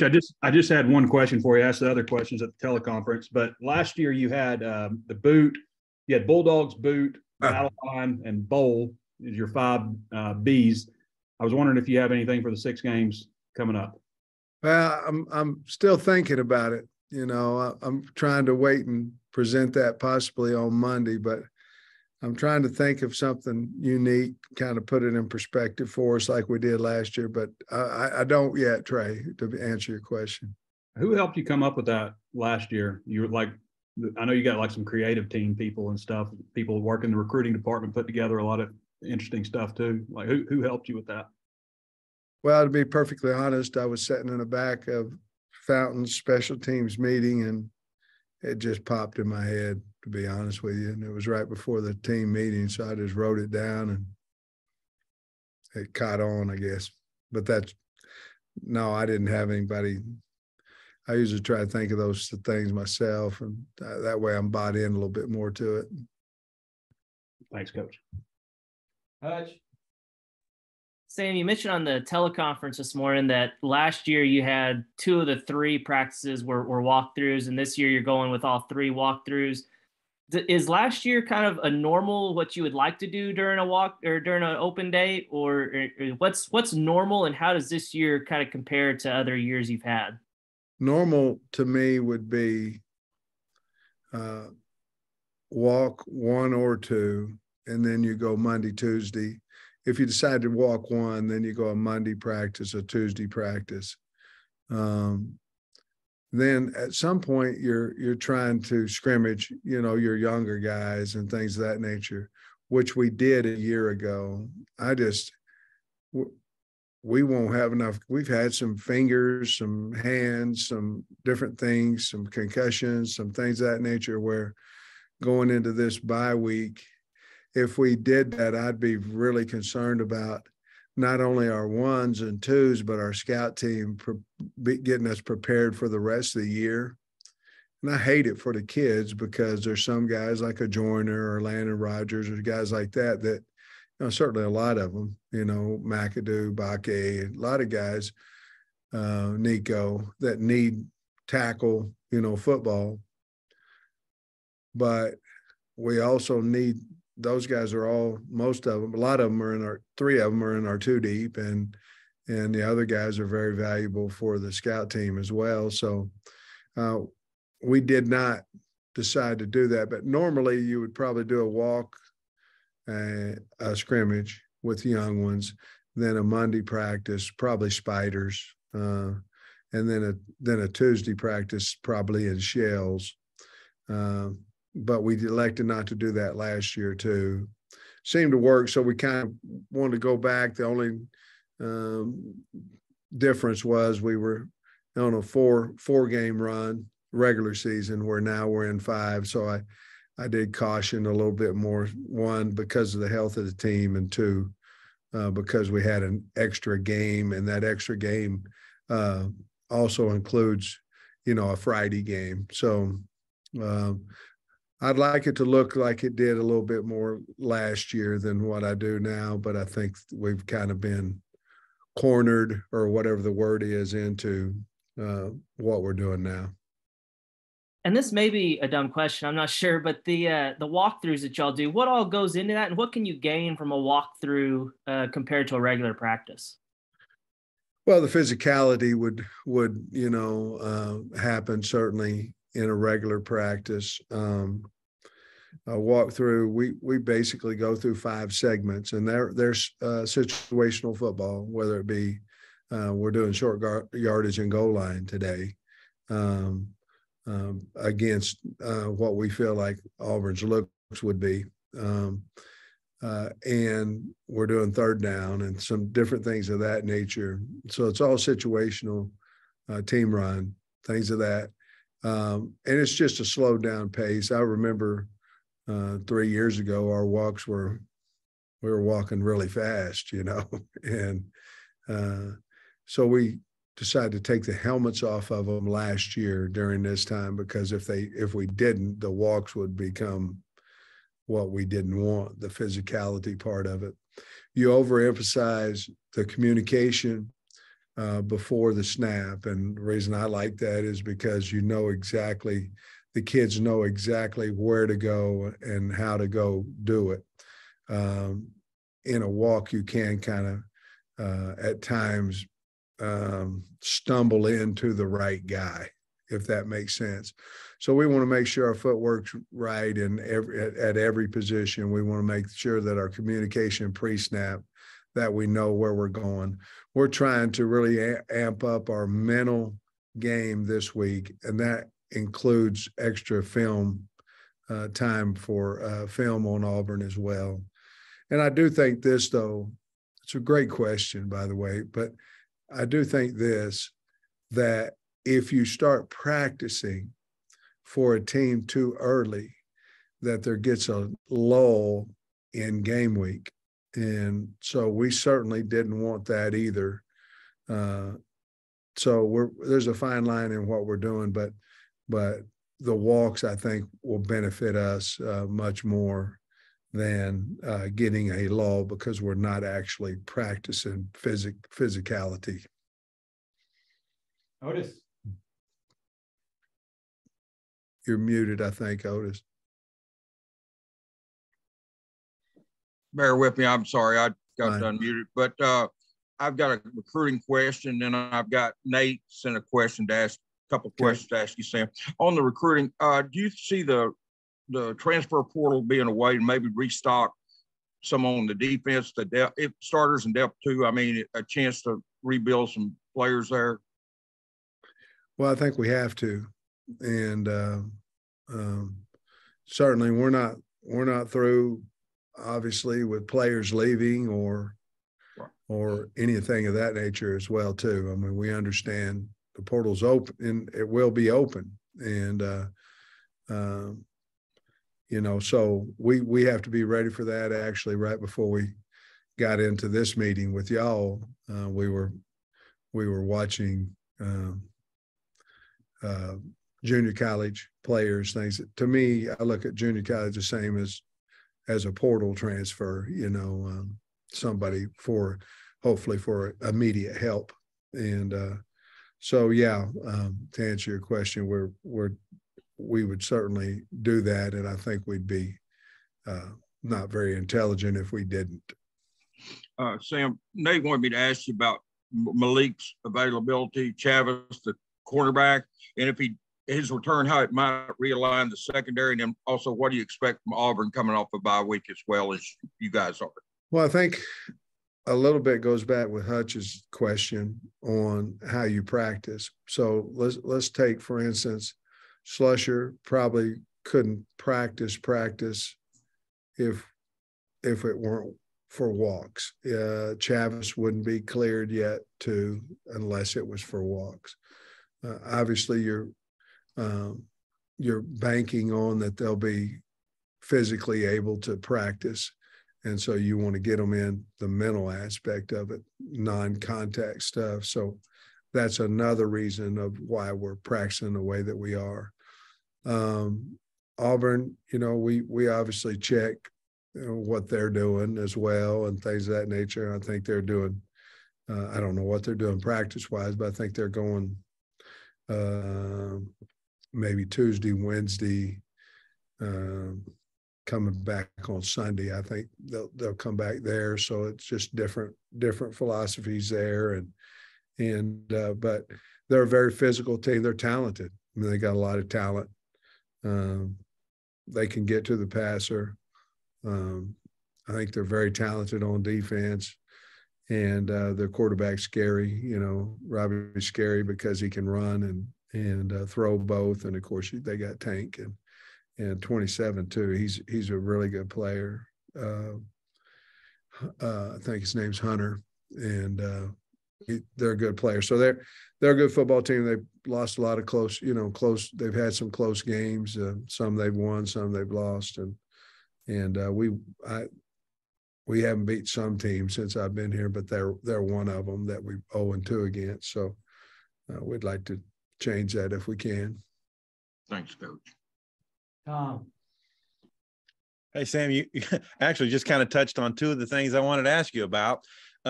I just had one question for you. I asked the other questions at the teleconference, but last year you had the boot, you had Bulldogs, boot, battle line, and bowl is your five Bs. I was wondering if you have anything for the 6 games coming up. Well, I'm still thinking about it. I'm trying to wait and present that possibly on Monday, but I'm trying to think of something unique, kind of put it in perspective for us like we did last year, but I don't yet, Trey, to answer your question. Who helped you come up with that last year? You were like, I know you got like some creative team people and stuff, people work in the recruiting department, put together a lot of interesting stuff too. Like who helped you with that? Well, to be perfectly honest, I was sitting in the back of Fountain's special teams meeting and it just popped in my head, to be honest with you. And it was right before the team meeting. So I just wrote it down and it caught on, I guess. But I didn't have anybody. I usually try to think of those things myself. And that way I'm bought in a little bit more to it. Thanks, Coach. Hutch. Sam, you mentioned on the teleconference this morning that last year you had 2 of the 3 practices were walkthroughs, and this year you're going with all 3 walkthroughs. Is last year kind of a normal what you would like to do during a walk or during an open day, or what's normal, and how does this year kind of compare to other years you've had? Normal to me would be walk 1 or 2, and then you go Monday, Tuesday. If you decide to walk 1, then you go a Monday practice, a Tuesday practice. Then at some point you're trying to scrimmage, your younger guys and things of that nature, which we did a year ago. We won't have enough. We've had some fingers, some hands, some different things, some concussions, some things of that nature where going into this bye week, if we did that, I'd be really concerned about not only our 1s and 2s, but our scout team getting us prepared for the rest of the year. And I hate it for the kids because there's some guys like a Joyner or Landon Rogers or guys like that, certainly a lot of them, McAdoo, Bakke, a lot of guys, Nico, that need tackle, football. But we also need – those guys are most of them, a lot of them are 3 of them are in our 2 deep, and the other guys are very valuable for the scout team as well. So we did not decide to do that, but normally you would probably do a walk, a scrimmage with young ones, then a Monday practice, probably spiders, and then a Tuesday practice, probably in shells. But we elected not to do that last year too. Seemed to work, so we kind of wanted to go back. The only difference was we were on a four-game run regular season, where now we're in 5. So I did caution a little bit more, 1, because of the health of the team, and 2, because we had an extra game, and that extra game also includes, a Friday game. So I'd like it to look like it did a little bit more last year than what I do now, but I think we've kind of been cornered, or whatever the word is, into what we're doing now. And this may be a dumb question, I'm not sure, but the walkthroughs that y'all do, what all goes into that, and what can you gain from a walkthrough compared to a regular practice? Well, the physicality would happen certainly in a regular practice. A walk through, we basically go through 5 segments, and there's situational football, whether it be we're doing short yardage and goal line today against what we feel like Auburn's looks would be. And we're doing 3rd down and some different things of that nature. So it's all situational, team run, things of that. And it's just a slowed down pace. I remember 3 years ago, our walks we were walking really fast, and so we decided to take the helmets off of them last year during this time, because if we didn't, the walks would become what we didn't want, the physicality part of it. You overemphasize the communication, before the snap. And the reason I like that is because the kids know exactly where to go and how to go do it. In a walk, you can kind of at times stumble into the right guy, if that makes sense. So we want to make sure our footwork's right at every position. We want to make sure that our communication pre-snap, that we know where we're going. We're trying to really amp up our mental game this week, and that includes extra film time for film on Auburn as well. And I do think this, though, it's a great question, by the way, but I do think that if you start practicing for a team too early, that there gets a lull in game week. And so we certainly didn't want that either. So there's a fine line in what we're doing, but the walks, I think, will benefit us much more than getting a lull, because we're not actually practicing physicality. Otis. You're muted, I think, Otis. Bear with me. I'm sorry. I got Fine. unmuted, but I've got a recruiting question, and I've got Nate sent a question to ask, a couple of questions to ask you, Sam. On the recruiting, do you see the transfer portal being a way to maybe restock some on the defense, the depth, if starters and depth too? I mean, a chance to rebuild some players there. Well, I think we have to, and certainly we're not through, obviously, with players leaving or anything of that nature as well too. I mean, we understand the portal's open and it will be open, and so we have to be ready for that. Actually, right before we got into this meeting with y'all, we were watching junior college players, things that, to me, I look at junior college the same as a portal transfer, somebody hopefully for immediate help. And so, yeah, to answer your question, we would certainly do that. And I think we'd be not very intelligent if we didn't. Sam, Nate wanted me to ask you about Malik's availability, Chavis, the cornerback, and if his return, how it might realign the secondary, and then also what do you expect from Auburn coming off a bye week as well as you guys are? Well, I think a little bit goes back with Hutch's question on how you practice. So let's take, for instance, Slusher probably couldn't practice if it weren't for walks. Chavis wouldn't be cleared yet unless it was for walks. Obviously, you're banking on that they'll be physically able to practice. And so you want to get them in the mental aspect of it, non-contact stuff. So that's another reason of why we're practicing the way that we are. Auburn, we obviously check what they're doing as well and things of that nature. I think they're doing, I don't know what they're doing practice-wise, but I think they're going maybe Tuesday, Wednesday, coming back on Sunday. I think they'll come back there. So it's just different philosophies there. But they're a very physical team. They're talented. I mean, they got a lot of talent. They can get to the passer. I think they're very talented on defense, and their quarterback's scary. Robbie's scary because he can run and throw both. And of course, they got Tank and 27 too. He's a really good player. I think his name's Hunter, and they're a good player. So they're a good football team. They've lost a lot of close. They've had some close games. Some they've won, some they've lost, and we haven't beat some teams since I've been here, but they're one of them that we 0-2 against. So we'd like to change that if we can. Thanks, Coach. Tom. Hey, Sam, you actually just kind of touched on two of the things I wanted to ask you about.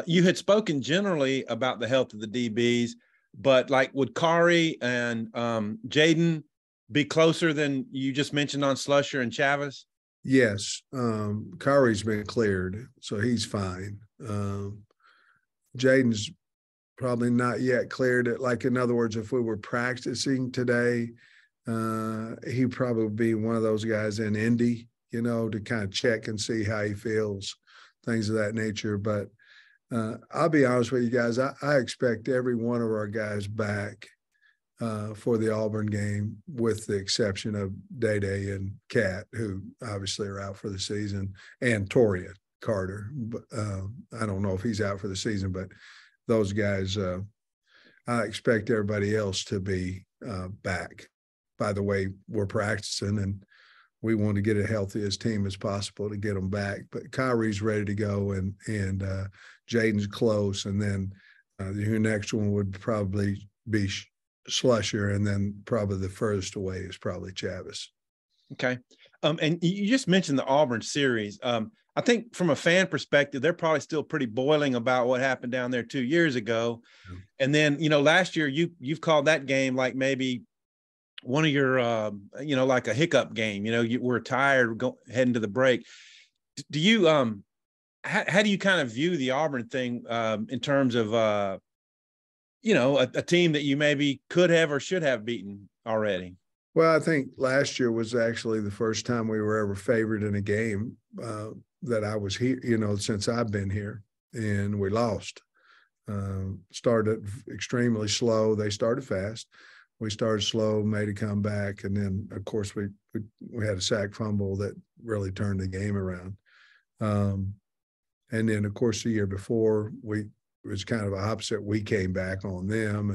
You had spoken generally about the health of the DBs, but like would Kari and Jaden be closer than you just mentioned on Slusher and Chavis? Yes. Kari's been cleared, so he's fine. Jaden's probably not yet cleared it. Like, in other words, if we were practicing today, he'd probably be one of those guys in Indy, to kind of check and see how he feels, things of that nature. But I'll be honest with you guys, I expect every one of our guys back for the Auburn game, with the exception of Day and Cat, who obviously are out for the season, and Torian Carter. But I don't know if he's out for the season, but those guys, I expect everybody else to be back. By the way, we're practicing, and we want to get as healthy as team as possible to get them back. But Kyrie's ready to go, and Jaden's close, and then your next one would probably be Slusher, and then probably the furthest away is probably Chavis. Okay. And you just mentioned the Auburn series. I think from a fan perspective, they're probably still pretty boiling about what happened down there 2 years ago. Yeah. And then, last year you've called that game like maybe one of your, like a hiccup game. You were tired heading to the break. Do you, how do you kind of view the Auburn thing in terms of, a team that you maybe could have or should have beaten already? Well, I think last year was actually the first time we were ever favored in a game that I was here, since I've been here, and we lost. Started extremely slow. They started fast. We started slow, made a comeback, and then, of course, we had a sack fumble that really turned the game around. And then, of course, the year before, it was kind of opposite. We came back on them,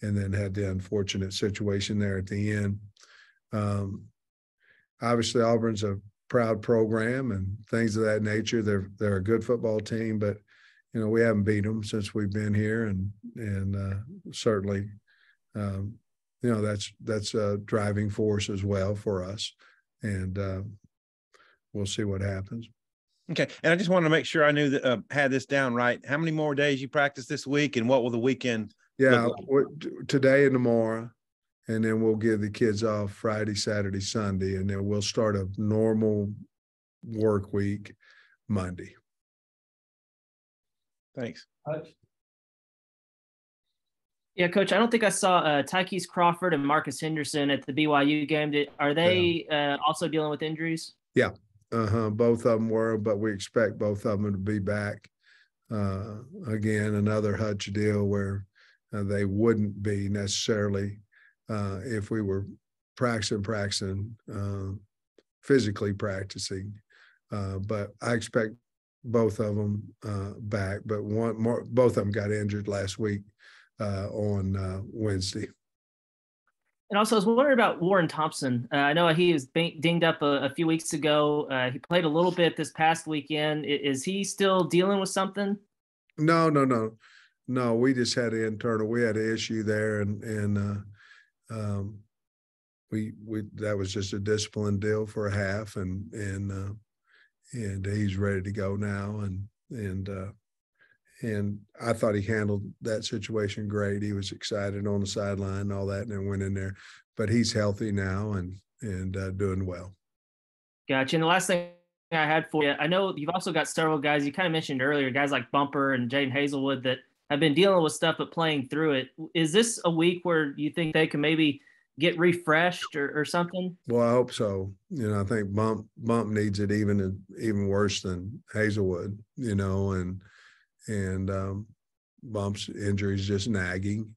and then had the unfortunate situation there at the end. Obviously, Auburn's a proud program and things of that nature. They're a good football team, but we haven't beat them since we've been here, and certainly, that's a driving force as well for us, and we'll see what happens. Okay, and I just wanted to make sure I knew that had this down right. How many more days you practice this week, and what will the weekend? Yeah, today and tomorrow, and then we'll give the kids off Friday, Saturday, Sunday, and then we'll start a normal work week Monday. Thanks. Yeah, Coach, I don't think I saw Tykees Crawford and Marcus Henderson at the BYU game. Are they also dealing with injuries? Yeah, both of them were, but we expect both of them to be back. Again, another Hutch deal where they wouldn't be necessarily if we were practicing, physically practicing. But I expect both of them back. But both of them got injured last week on Wednesday. And also, I was wondering about Warren Thompson. I know he was dinged up a few weeks ago. He played a little bit this past weekend. Is he still dealing with something? No. We just had we had an issue there, and we that was just a discipline deal for a half, and he's ready to go now, and I thought he handled that situation great. He was excited on the sideline and all that, and then went in there. But he's healthy now and doing well. Gotcha. And the last thing I had for you, I know you've also got several guys you kind of mentioned earlier, guys like Bumper and Jaden Hazelwood that have been dealing with stuff but playing through it. Is this a week where you think they can maybe get refreshed or something? Well, I hope so. I think Bump needs it even worse than Hazelwood, and Bump's injury is just nagging,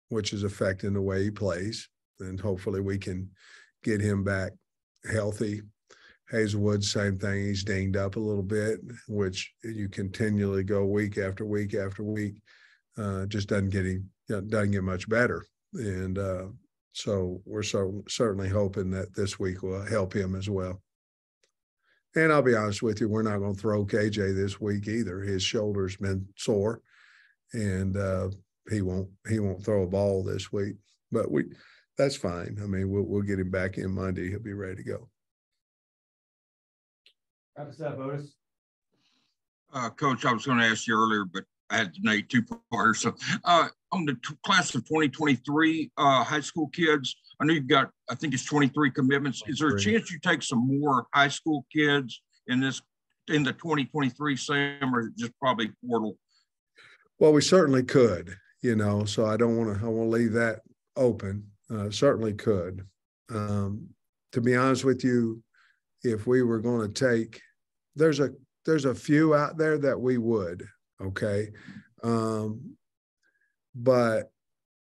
which is affecting the way he plays. And hopefully we can get him back healthy. Hazelwood, same thing. He's dinged up a little bit, which you continually go week after week after week. Just doesn't get much better. And so we're certainly hoping that this week will help him as well. And I'll be honest with you, we're not going to throw KJ this week either. His shoulder's been sore, and he won't throw a ball this week. But that's fine. I mean, we'll get him back in Monday. He'll be ready to go. Wrap us up, Otis. Coach, I was going to ask you earlier, but I had Nate two-parter. So on the class of 2023 high school kids, I know you've got, I think it's 23 commitments. Is there a chance you take some more high school kids in the 2023 Sam, or is it just probably portal? Well, we certainly could, you know, so I want to leave that open. Certainly could. To be honest with you, if we were going to take, there's a few out there that we would, okay. But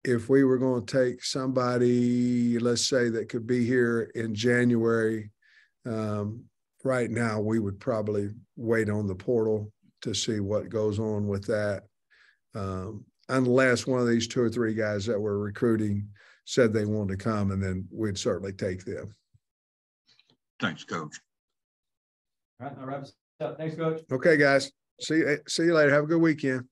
if we were going to take somebody, let's say that could be here in January, right now, we would probably wait on the portal to see what goes on with that. Unless one of these 2 or 3 guys that we're recruiting said they wanted to come, and then we'd certainly take them. Thanks, Coach. All right, that wraps up. Thanks, Coach. Okay, guys. See you later. Have a good weekend.